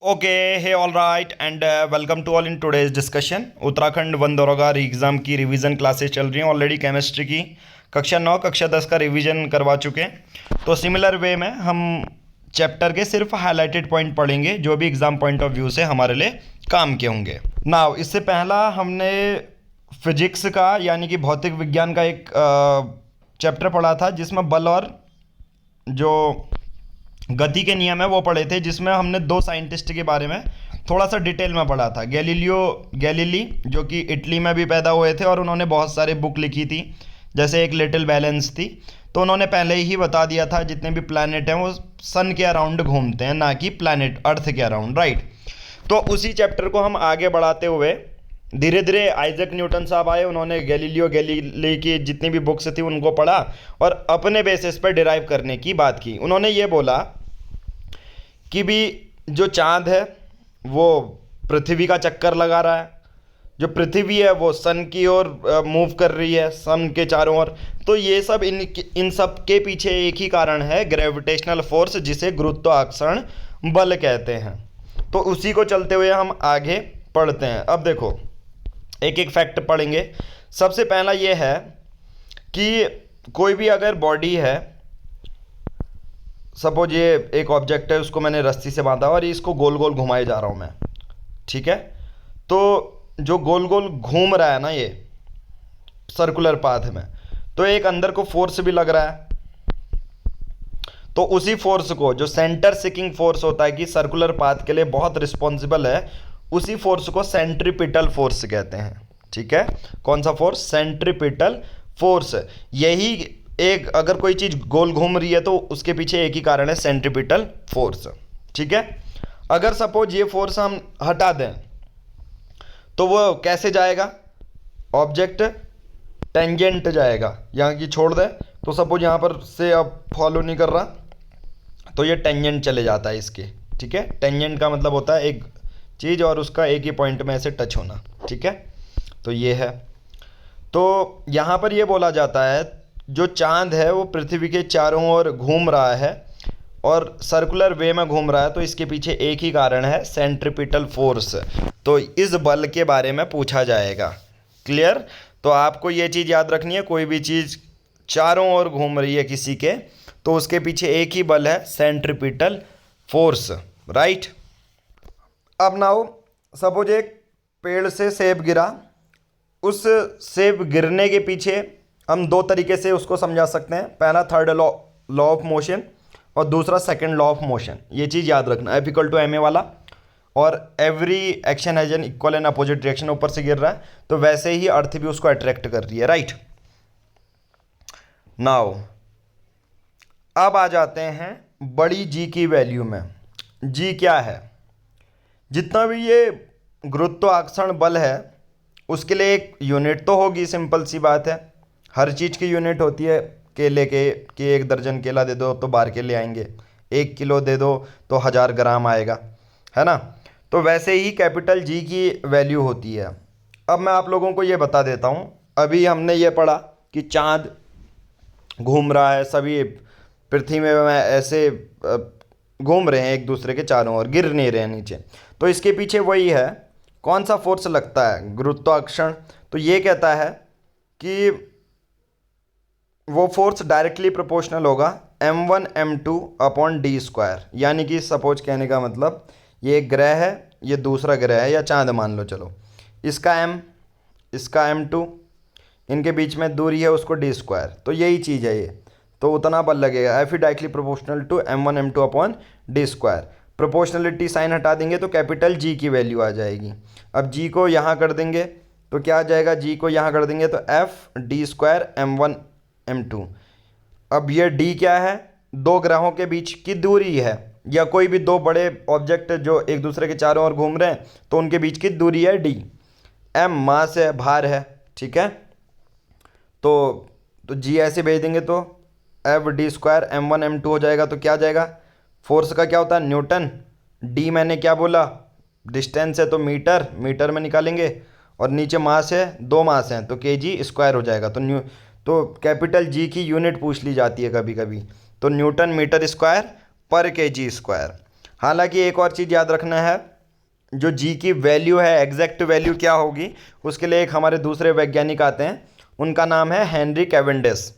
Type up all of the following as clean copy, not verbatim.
Okay hey all right and welcome to all in today's discussion. Uttarakhand वन दरोगा exam की revision classes चल रही हैं। ऑलरेडी केमिस्ट्री की कक्षा 9 कक्षा 10 का रिवीजन करवा चुके हैं। तो सिमिलर वे में हम चैप्टर के सिर्फ हाईलाइटेड पॉइंट पढ़ेंगे जो भी एग्ज़ाम पॉइंट ऑफ व्यू से हमारे लिए काम के होंगे। नाउ इससे पहला हमने फिजिक्स का यानी कि भौतिक विज्ञान का एक चैप्टर पढ़ा था जिसमें बल और जो गति के नियम है वो पढ़े थे, जिसमें हमने दो साइंटिस्ट के बारे में थोड़ा सा डिटेल में पढ़ा था। गैलीलियो गैलीली जो कि इटली में भी पैदा हुए थे और उन्होंने बहुत सारे बुक लिखी थी, जैसे एक लिटिल बैलेंस थी। तो उन्होंने पहले ही बता दिया था जितने भी प्लैनेट हैं वो सन के अराउंड घूमते हैं, ना कि प्लैनेट अर्थ के अराउंड, राइट। तो उसी चैप्टर को हम आगे बढ़ाते हुए धीरे धीरे आइजैक न्यूटन साहब आए। उन्होंने गैलीलियो गैलीली की जितनी भी बुक्स थी उनको पढ़ा और अपने बेसिस पर डिराइव करने की बात की। उन्होंने ये बोला कि भी जो चाँद है वो पृथ्वी का चक्कर लगा रहा है, जो पृथ्वी है वो सन की ओर मूव कर रही है, सन के चारों ओर। तो ये सब इन सब के पीछे एक ही कारण है, ग्रेविटेशनल फोर्स, जिसे गुरुत्वाकर्षण बल कहते हैं। तो उसी को चलते हुए हम आगे पढ़ते हैं। अब देखो एक एक फैक्ट पढ़ेंगे। सबसे पहला ये है कि कोई भी अगर बॉडी है, सपोज ये एक ऑब्जेक्ट है, उसको मैंने रस्सी से बांधा और इसको गोल गोल घुमाए जा रहा हूँ मैं, ठीक है। तो जो गोल गोल घूम रहा है ना ये सर्कुलर पाथ में, तो एक अंदर को फोर्स भी लग रहा है। तो उसी फोर्स को, जो सेंटर सिकिंग फोर्स होता है कि सर्कुलर पाथ के लिए बहुत रिस्पॉन्सिबल है, उसी फोर्स को सेंट्रीपिटल फोर्स कहते हैं, ठीक है। कौन सा फोर्स? Centripetal force. यही एक, अगर कोई चीज़ गोल घूम रही है तो उसके पीछे एक ही कारण है, सेंट्रीपिटल फोर्स, ठीक है। अगर सपोज ये फोर्स हम हटा दें तो वो कैसे जाएगा? ऑब्जेक्ट टेंजेंट जाएगा। यहाँ की छोड़ दें तो सपोज यहाँ पर से अब फॉलो नहीं कर रहा तो ये टेंजेंट चले जाता है इसके, ठीक है। टेंजेंट का मतलब होता है एक चीज़ और उसका एक ही पॉइंट में ऐसे टच होना, ठीक है। तो ये है। तो यहाँ पर ये बोला जाता है जो चांद है वो पृथ्वी के चारों ओर घूम रहा है और सर्कुलर वे में घूम रहा है, तो इसके पीछे एक ही कारण है, सेंट्रीपिटल फोर्स। तो इस बल के बारे में पूछा जाएगा। क्लियर? तो आपको ये चीज़ याद रखनी है, कोई भी चीज़ चारों ओर घूम रही है किसी के, तो उसके पीछे एक ही बल है, सेंट्रीपिटल फोर्स, राइट। अब नाउ सपोज एक पेड़ से सेब गिरा, उस सेब गिरने के पीछे हम दो तरीके से उसको समझा सकते हैं। पहला थर्ड लॉ ऑफ मोशन और दूसरा सेकंड लॉ ऑफ मोशन। ये चीज़ याद रखना, F = ma वाला, और every action has an equal and opposite reaction. ऊपर से गिर रहा है तो वैसे ही अर्थ भी उसको अट्रैक्ट कर रही है, राइट। नाउ अब आ जाते हैं बड़ी जी की वैल्यू में। जी क्या है? जितना भी ये गुरुत्वाकर्षण बल है उसके लिए एक यूनिट तो होगी, सिंपल सी बात है। हर चीज़ की यूनिट होती है। केले के कि 1 दर्जन केला दे दो तो 12 केले आएंगे, 1 किलो दे दो तो 1000 ग्राम आएगा, है ना। तो वैसे ही कैपिटल जी की वैल्यू होती है। अब मैं आप लोगों को ये बता देता हूँ, अभी हमने ये पढ़ा कि चाँद घूम रहा है, सभी पृथ्वी में ऐसे घूम रहे हैं एक दूसरे के चारों ओर, गिर नहीं रहे हैं नीचे। तो इसके पीछे वही है, कौन सा फोर्स लगता है? गुरुत्वाकर्षण। तो ये कहता है कि वो फोर्स डायरेक्टली प्रोपोर्शनल होगा m1 m2 अपॉन d²। यानी कि सपोज कहने का मतलब, ये एक ग्रह है, ये दूसरा ग्रह है या चांद मान लो, चलो, इसका m, इसका m2, इनके बीच में दूरी है उसको d²। तो यही चीज़ है ये, तो उतना बल लगेगा। F directly proportional to m1 m2 upon d²। Proportionality sign हटा देंगे तो कैपिटल जी की वैल्यू आ जाएगी। अब जी को यहाँ कर देंगे तो क्या आ जाएगा? जी को यहाँ कर देंगे तो F d² m1 m2। अब ये d क्या है? दो ग्रहों के बीच की दूरी है, या कोई भी दो बड़े ऑब्जेक्ट जो एक दूसरे के चारों ओर घूम रहे हैं तो उनके बीच की दूरी है d। m मास है, भार है, ठीक है। तो g ऐसे भेज देंगे तो F d² m1 m2 हो जाएगा। तो क्या आ जाएगा? फोर्स का क्या होता है? न्यूटन। d मैंने क्या बोला? डिस्टेंस है तो मीटर, मीटर में निकालेंगे, और नीचे मास है, दो मास हैं तो kg² हो जाएगा। तो कैपिटल जी की यूनिट पूछ ली जाती है कभी कभी, तो न्यूटन मीटर स्क्वायर पर kg²। हालांकि एक और चीज़ याद रखना है, जो जी की वैल्यू है, एग्जैक्ट वैल्यू क्या होगी, उसके लिए एक हमारे दूसरे वैज्ञानिक आते हैं, उनका नाम है हेनरी कैवेंडिश।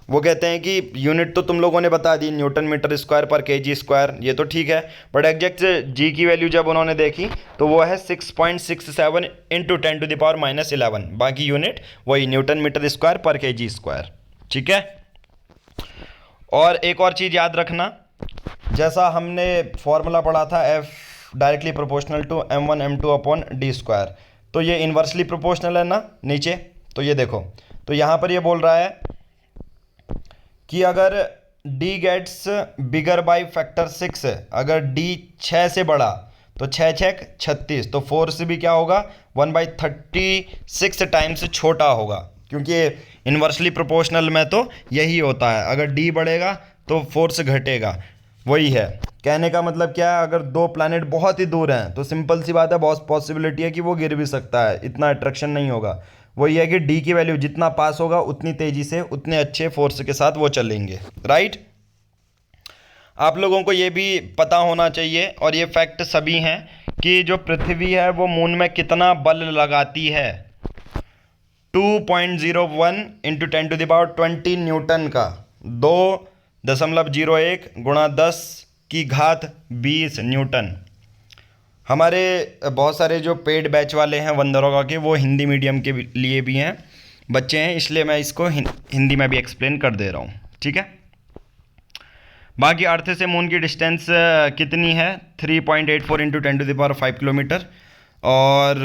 वो कहते हैं कि यूनिट तो तुम लोगों ने बता दी, न्यूटन मीटर स्क्वायर पर केजी स्क्वायर, ये तो ठीक है, बट एग्जैक्ट जी की वैल्यू जब उन्होंने देखी तो वो है 6.67 इंटू 10⁻⁻11। बाकी यूनिट वही न्यूटन मीटर स्क्वायर पर केजी स्क्वायर। ठीक है। और एक और चीज़ याद रखना, जैसा हमने फॉर्मूला पढ़ा था F directly proportional to m1 m2/d², तो ये इन्वर्सली प्रोपोर्शनल है ना नीचे। तो ये देखो, तो यहाँ पर ये बोल रहा है कि अगर d gets bigger by factor 6, अगर d 6 से बड़ा तो 6 6 36, तो फोर्स भी क्या होगा 1/36 टाइम्स छोटा होगा, क्योंकि इन्वर्सली प्रोपोर्शनल में तो यही होता है, अगर d बढ़ेगा तो फोर्स घटेगा। वही है, कहने का मतलब क्या है, अगर दो प्लैनेट बहुत ही दूर हैं तो सिंपल सी बात है, बहुत पॉसिबिलिटी है कि वो गिर भी सकता है, इतना अट्रैक्शन नहीं होगा। वही है कि डी की वैल्यू जितना पास होगा उतनी तेजी से, उतने अच्छे फोर्स के साथ वो चलेंगे। राइट। आप लोगों को ये भी पता होना चाहिए, और ये फैक्ट सभी हैं, कि जो पृथ्वी है वो मून में कितना बल लगाती है, 2.01 इंटू 10⁻20 न्यूटन का, 2.01 गुणा 10⁻20 न्यूटन। हमारे बहुत सारे जो पेड बैच वाले हैं वंदरोगा के, वो हिंदी मीडियम के लिए भी हैं, बच्चे हैं, इसलिए मैं इसको हिंदी में भी एक्सप्लेन कर दे रहा हूँ। ठीक है। बाकी अर्थ से मून की डिस्टेंस कितनी है, 3.84 इंटू 10⁵ किलोमीटर। और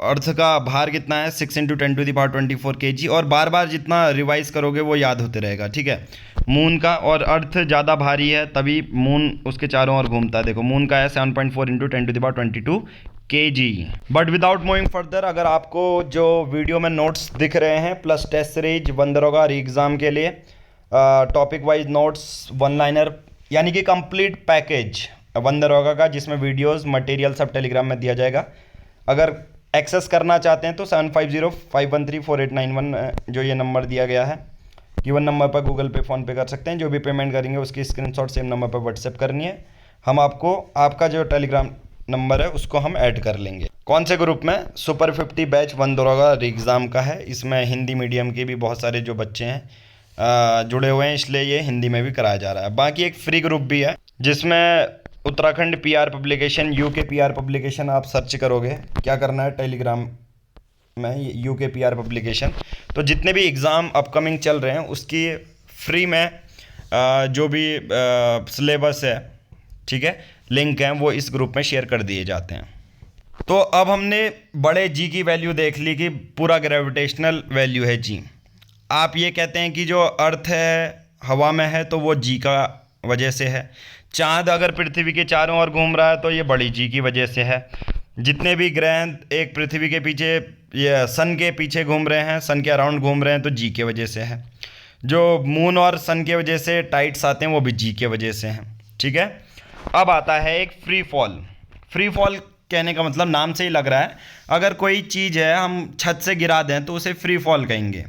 अर्थ का भार कितना है, 6 इंटू 10⁻24 kg। और बार बार जितना रिवाइज करोगे वो याद होते रहेगा। ठीक है। मून का और अर्थ ज़्यादा भारी है, तभी मून उसके चारों ओर घूमता है। देखो मून का है 7.4 into 10⁻22 kg। But without moving further, अगर आपको जो वीडियो में नोट्स दिख रहे हैं प्लस टेस्ट सीरीज वंदरोगा री एग्ज़ाम के लिए topic wise notes, one liner, यानी कि कंप्लीट पैकेज वंदरोगा का, जिसमें वीडियोस मटेरियल सब टेलीग्राम में दिया जाएगा। अगर एक्सेस करना चाहते हैं तो 7505134891 जो ये नंबर दिया गया है, गिवन नंबर पर गूगल पे, फ़ोन पे कर सकते हैं। जो भी पेमेंट करेंगे उसकी स्क्रीनशॉट सेम नंबर पर व्हाट्सएप करनी है, हम आपको आपका जो टेलीग्राम नंबर है उसको हम ऐड कर लेंगे। कौन से ग्रुप में, सुपर 50 बैच वंदरोगा री एग्ज़ाम का है। इसमें हिंदी मीडियम के भी बहुत सारे जो बच्चे हैं जुड़े हुए हैं, इसलिए ये हिंदी में भी कराया जा रहा है। बाकी एक फ्री ग्रुप भी है जिसमें Uttarakhand PR publication, UK PR publication आप सर्च करोगे, क्या करना है टेलीग्राम में यूके पीआर पब्लिकेशन, तो जितने भी एग्ज़ाम अपकमिंग चल रहे हैं उसकी फ्री में जो भी सिलेबस है, ठीक है, लिंक हैं, वो इस ग्रुप में शेयर कर दिए जाते हैं। तो अब हमने बड़े जी की वैल्यू देख ली कि पूरा ग्रेविटेशनल वैल्यू है जी। आप ये कहते हैं कि जो अर्थ है हवा में है तो वो जी का वजह से है। चाँद अगर पृथ्वी के चारों ओर घूम रहा है तो ये बड़ी जी की वजह से है। जितने भी ग्रह एक पृथ्वी के पीछे, ये सन के पीछे घूम रहे हैं, सन के अराउंड घूम रहे हैं, तो जी के वजह से है। जो मून और सन के वजह से टाइड्स आते हैं वो भी जी के वजह से हैं। ठीक है। अब आता है एक फ्री फॉल। फ्री फॉल कहने का मतलब नाम से ही लग रहा है, अगर कोई चीज़ है हम छत से गिरा दें तो उसे फ्री फॉल कहेंगे,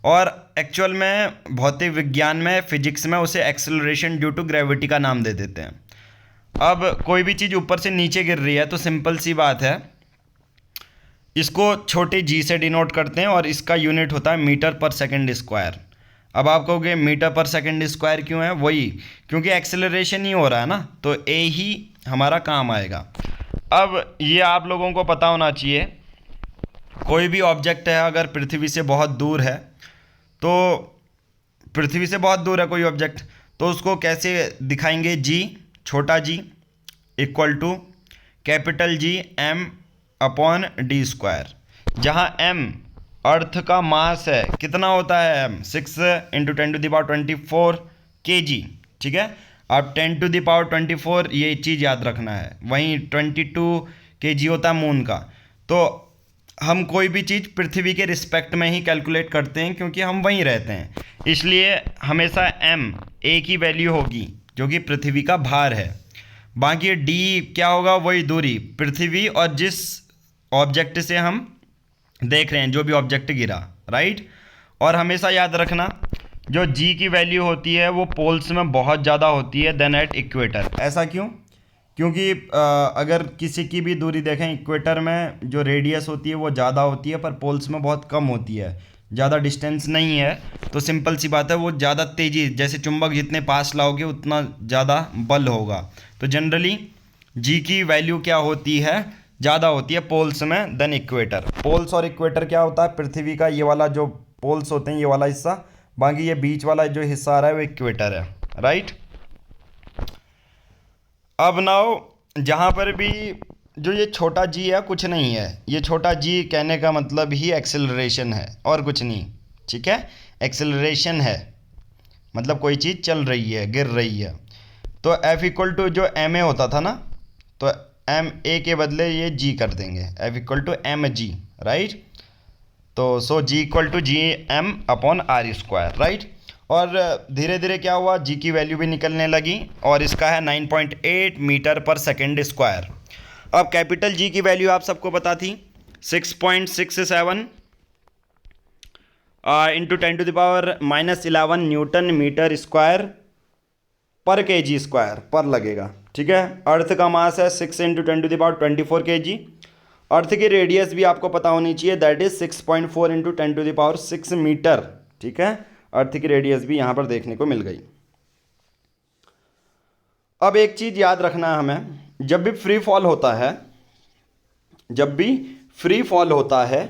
और एक्चुअल में भौतिक विज्ञान में, फिजिक्स में उसे एक्सेलरेशन ड्यू टू ग्रेविटी का नाम दे देते हैं। अब कोई भी चीज़ ऊपर से नीचे गिर रही है तो सिंपल सी बात है, इसको छोटे जी से डिनोट करते हैं, और इसका यूनिट होता है मीटर पर सेकंड स्क्वायर। अब आप कहोगे मीटर पर सेकंड स्क्वायर क्यों है, वही क्योंकि एक्सेलरेशन ही हो रहा है ना, तो ए ही हमारा काम आएगा। अब ये आप लोगों को पता होना चाहिए, कोई भी ऑब्जेक्ट है अगर पृथ्वी से बहुत दूर है, तो पृथ्वी से बहुत दूर है कोई ऑब्जेक्ट, तो उसको कैसे दिखाएंगे, जी, छोटा g equal to capital G m/d², जहाँ m अर्थ का मास है, कितना होता है m, 6 इंटू 10⁻24 kg। ठीक है। अब 10⁻24 ये चीज़ याद रखना है, वहीं 22 kg होता है मून का। तो हम कोई भी चीज़ पृथ्वी के रिस्पेक्ट में ही कैलकुलेट करते हैं, क्योंकि हम वहीं रहते हैं, इसलिए हमेशा m a की वैल्यू होगी जो कि पृथ्वी का भार है। बाकी d क्या होगा, वही दूरी पृथ्वी और जिस ऑब्जेक्ट से हम देख रहे हैं, जो भी ऑब्जेक्ट गिरा। राइट। और हमेशा याद रखना, जो g की वैल्यू होती है वो पोल्स में बहुत ज़्यादा होती है देन एट इक्वेटर। ऐसा क्यों? क्योंकि अगर किसी की भी दूरी देखें, इक्वेटर में जो रेडियस होती है वो ज़्यादा होती है पर पोल्स में बहुत कम होती है, ज़्यादा डिस्टेंस नहीं है, तो सिंपल सी बात है वो ज़्यादा तेज़ी, जैसे चुंबक जितने पास लाओगे उतना ज़्यादा बल होगा। तो जनरली जी की वैल्यू क्या होती है, ज़्यादा होती है पोल्स में देन इक्वेटर। पोल्स और इक्वेटर क्या होता है, पृथ्वी का ये वाला जो पोल्स होते हैं ये वाला हिस्सा, बाकी ये बीच वाला जो हिस्सा आ रहा है वो इक्वेटर है, राइट। अब नाउ जहाँ पर भी जो ये छोटा जी है कुछ नहीं है, ये छोटा जी कहने का मतलब ही एक्सेलरेशन है और कुछ नहीं, ठीक है। एक्सेलरेशन है मतलब कोई चीज़ चल रही है, गिर रही है। तो F इक्वल टू जो एम ए होता था ना, तो एम ए के बदले ये जी कर देंगे, F equal to m g, right. तो so g equal to G M upon r square, right. और धीरे धीरे क्या हुआ, जी की वैल्यू भी निकलने लगी और इसका है 9.8 मीटर पर सेकेंड स्क्वायर। अब कैपिटल जी की वैल्यू आप सबको पता थी 6.67 इंटू 10⁻⁻11 न्यूटन मीटर स्क्वायर पर के जी स्क्वायर पर लगेगा, ठीक है। अर्थ का मास है 6 इंटू 10⁻24 kg। अर्थ की रेडियस भी आपको पता होनी चाहिए, दैट इज 6.4 इंटू 10⁻6 मीटर, ठीक है। अर्थ की रेडियस भी यहाँ पर देखने को मिल गई। अब एक चीज़ याद रखना है हमें, जब भी फ्री फॉल होता है, जब भी फ्री फॉल होता है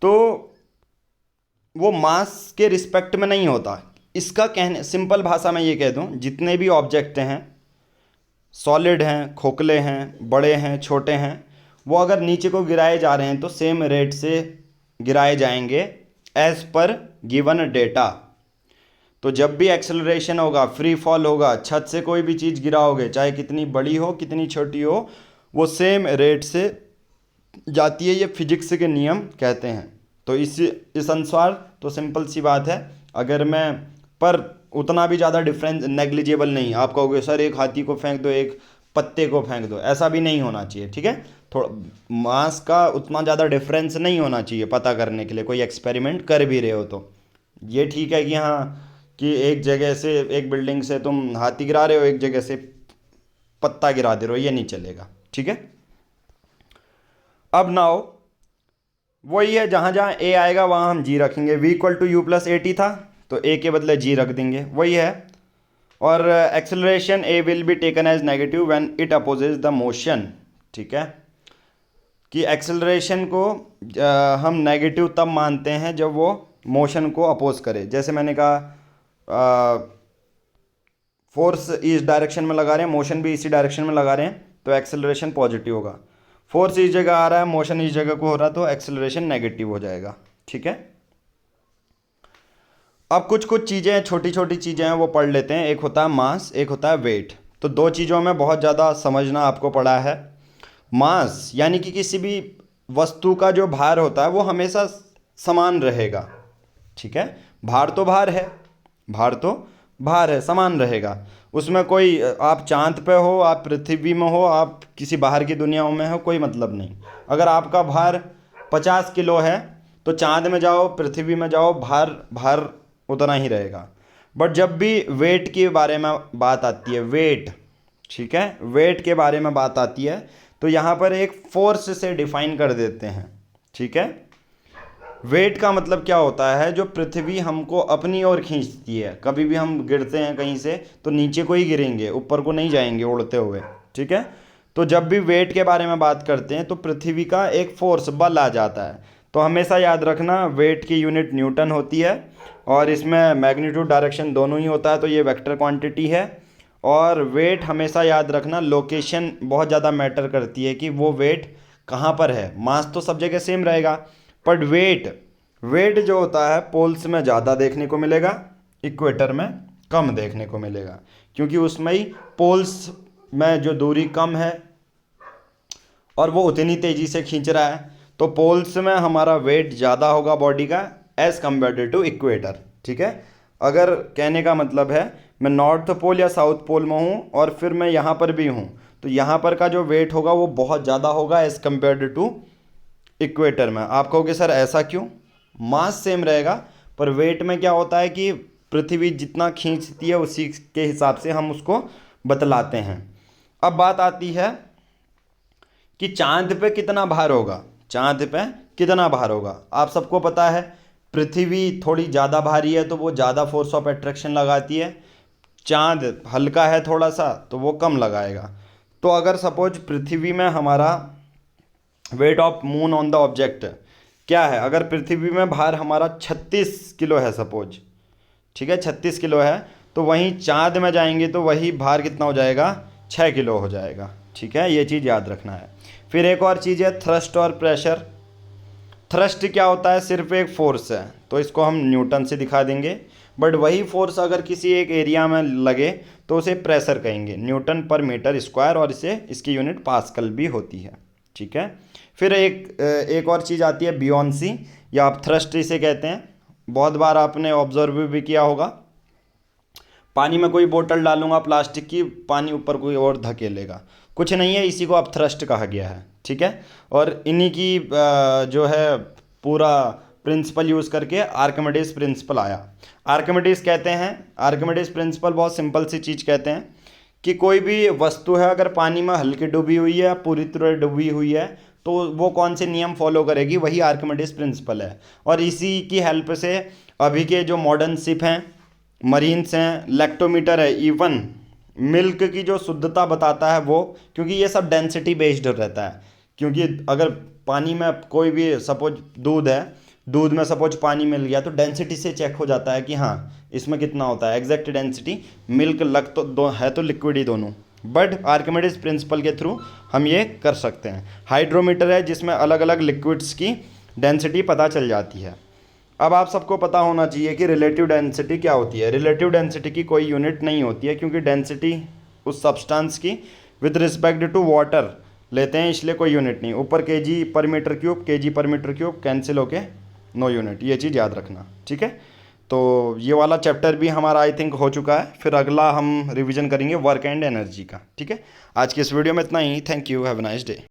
तो वो मास के रिस्पेक्ट में नहीं होता। इसका कहने सिंपल भाषा में ये कह दूं, जितने भी ऑब्जेक्ट हैं, सॉलिड हैं, खोखले हैं, बड़े हैं, छोटे हैं, वो अगर नीचे को गिराए जा रहे हैं तो सेम रेट से गिराए जाएंगे एज पर गिवन डेटा। तो जब भी एक्सेलरेशन होगा, फ्री फॉल होगा, छत से कोई भी चीज़ गिराओगे, चाहे कितनी बड़ी हो कितनी छोटी हो, वो सेम रेट से जाती है। ये फिजिक्स के नियम कहते हैं। तो इस अनुसार तो सिंपल सी बात है, अगर मैं पर उतना भी ज़्यादा डिफरेंस नेग्लिजिबल नहीं। आप कहोगे सर एक हाथी को फेंक दो, एक पत्ते को फेंक दो, ऐसा भी नहीं होना चाहिए, ठीक है। थोड़ा मास का उतना ज़्यादा डिफरेंस नहीं होना चाहिए पता करने के लिए, कोई एक्सपेरिमेंट कर भी रहे हो तो। ये ठीक है कि हाँ कि एक जगह से, एक बिल्डिंग से तुम हाथी गिरा रहे हो, एक जगह से पत्ता गिरा दे रहे हो, ये नहीं चलेगा, ठीक है। अब नाउ वही है, जहाँ जहाँ ए आएगा वहाँ हम जी रखेंगे। v equal to u plus a t था तो ए के बदले जी रख देंगे, वही है। और acceleration a will be taken as negative when it opposes the motion, ठीक है। कि एक्सेलरेशन को हम नेगेटिव तब मानते हैं जब वो मोशन को अपोज करे। जैसे मैंने कहा फोर्स इस डायरेक्शन में लगा रहे हैं, मोशन भी इसी डायरेक्शन में लगा रहे हैं, तो एक्सेलरेशन पॉजिटिव होगा। फोर्स इस जगह आ रहा है, मोशन इस जगह को हो रहा है, तो एक्सेलरेशन नेगेटिव हो जाएगा, ठीक है। अब कुछ कुछ चीज़ें, छोटी छोटी चीज़ें हैं, वो पढ़ लेते हैं। एक होता है मास, एक होता है वेट। तो दो चीज़ों में बहुत ज़्यादा समझना आपको पड़ा है। मास यानी कि किसी भी वस्तु का जो भार होता है वो हमेशा समान रहेगा, ठीक है। भार तो भार है, भार तो भार है, समान रहेगा। उसमें कोई, आप चांद पे हो, आप पृथ्वी में हो, आप किसी बाहर की दुनिया में हो, कोई मतलब नहीं। अगर आपका भार 50 किलो है तो चांद में जाओ, पृथ्वी में जाओ, भार भार उतना ही रहेगा। बट जब भी वेट के बारे में बात आती है, वेट, ठीक है, वेट के बारे में बात आती है तो यहाँ पर एक फोर्स से डिफाइन कर देते हैं, ठीक है। वेट का मतलब क्या होता है, जो पृथ्वी हमको अपनी ओर खींचती है। कभी भी हम गिरते हैं कहीं से तो नीचे को ही गिरेंगे, ऊपर को नहीं जाएंगे उड़ते हुए, ठीक है। तो जब भी वेट के बारे में बात करते हैं तो पृथ्वी का एक फोर्स, बल आ जाता है। तो हमेशा याद रखना वेट की यूनिट न्यूटन होती है और इसमें मैग्नीट्यूड डायरेक्शन दोनों ही होता है, तो ये वेक्टर क्वांटिटी है। और वेट हमेशा याद रखना, लोकेशन बहुत ज़्यादा मैटर करती है कि वो वेट कहाँ पर है। मास तो सब जगह सेम रहेगा, बट वेट जो होता है पोल्स में ज़्यादा देखने को मिलेगा, इक्वेटर में कम देखने को मिलेगा, क्योंकि उसमें ही पोल्स में जो दूरी कम है और वो उतनी तेज़ी से खींच रहा है, तो पोल्स में हमारा वेट ज़्यादा होगा बॉडी का एज़ कम्पेयर टू इक्वेटर, ठीक है। अगर कहने का मतलब है मैं नॉर्थ पोल या साउथ पोल में हूँ और फिर मैं यहाँ पर भी हूँ, तो यहाँ पर का जो वेट होगा वो बहुत ज़्यादा होगा एज़ कम्पेयर टू इक्वेटर में। आप कहोगे सर ऐसा क्यों, मास सेम रहेगा पर वेट में क्या होता है कि पृथ्वी जितना खींचती है उसी के हिसाब से हम उसको बतलाते हैं। अब बात आती है कि चांद पे कितना भार होगा। चांद पे कितना भार होगा, आप सबको पता है पृथ्वी थोड़ी ज़्यादा भारी है तो वो ज़्यादा फोर्स ऑफ अट्रैक्शन लगाती है, चांद हल्का है थोड़ा सा तो वो कम लगाएगा। तो अगर सपोज पृथ्वी में हमारा weight of moon on the object क्या है, अगर पृथ्वी में भार हमारा 36 किलो है सपोज, ठीक है 36 किलो है, तो वहीं चांद में जाएंगे तो वही भार कितना हो जाएगा, 6 किलो हो जाएगा। ठीक है, ये चीज़ याद रखना है। फिर एक और चीज़ है थ्रस्ट और प्रेशर। थ्रस्ट क्या होता है, सिर्फ एक फोर्स है, तो इसको हम न्यूटन से दिखा देंगे, बट वही फोर्स अगर किसी एक एरिया में लगे तो उसे प्रेशर कहेंगे, न्यूटन पर मीटर स्क्वायर, और इसे इसकी यूनिट पास्कल भी होती है। ठीक है, फिर एक और चीज़ आती है बियॉन्सी, या आप थ्रस्ट इसे कहते हैं। बहुत बार आपने ऑब्जर्व भी किया होगा, पानी में कोई बोतल डालूंगा प्लास्टिक की, पानी ऊपर कोई और धकेलेगा, कुछ नहीं है, इसी को आप थ्रस्ट कहा गया है। ठीक है, और इन्हीं की जो है पूरा प्रिंसिपल यूज़ करके आर्किमिडीज प्रिंसिपल आया। आर्किमिडीज कहते हैं, आर्किमिडीज प्रिंसिपल बहुत सिंपल सी चीज़ कहते हैं कि कोई भी वस्तु है अगर पानी में हल्की डूबी हुई है, पूरी तरह डूबी हुई है, तो वो कौन से नियम फॉलो करेगी, वही आर्किमिडीज प्रिंसिपल है। और इसी की हेल्प से अभी के जो मॉडर्न शिप हैं, मरीन्स हैं, लैक्टोमीटर है, इवन मिल्क की जो शुद्धता बताता है वो, क्योंकि ये सब डेंसिटी बेस्ड रहता है। क्योंकि अगर पानी में कोई भी सपोज दूध है, दूध में सपोज पानी मिल गया तो डेंसिटी से चेक हो जाता है कि हाँ इसमें कितना होता है एग्जैक्ट डेंसिटी। मिल्क लग तो दो है तो लिक्विड ही दोनों, बट आर्किमिडीज प्रिंसिपल के थ्रू हम ये कर सकते हैं। हाइड्रोमीटर है जिसमें अलग अलग लिक्विड्स की डेंसिटी पता चल जाती है। अब आप सबको पता होना चाहिए कि रिलेटिव डेंसिटी क्या होती है। रिलेटिव डेंसिटी की कोई यूनिट नहीं होती है, क्योंकि डेंसिटी उस सब्सटेंस की विद रिस्पेक्ट टू वाटर लेते हैं, इसलिए कोई यूनिट नहीं। ऊपर केजी पर मीटर क्यूब कैंसिल होके नो यूनिट, ये चीज़ याद रखना। ठीक है, तो ये वाला चैप्टर भी हमारा आई थिंक हो चुका है, फिर अगला हम रिवीजन करेंगे वर्क एंड एनर्जी का। ठीक है, आज की इस वीडियो में इतना ही। Thank you, have a nice day.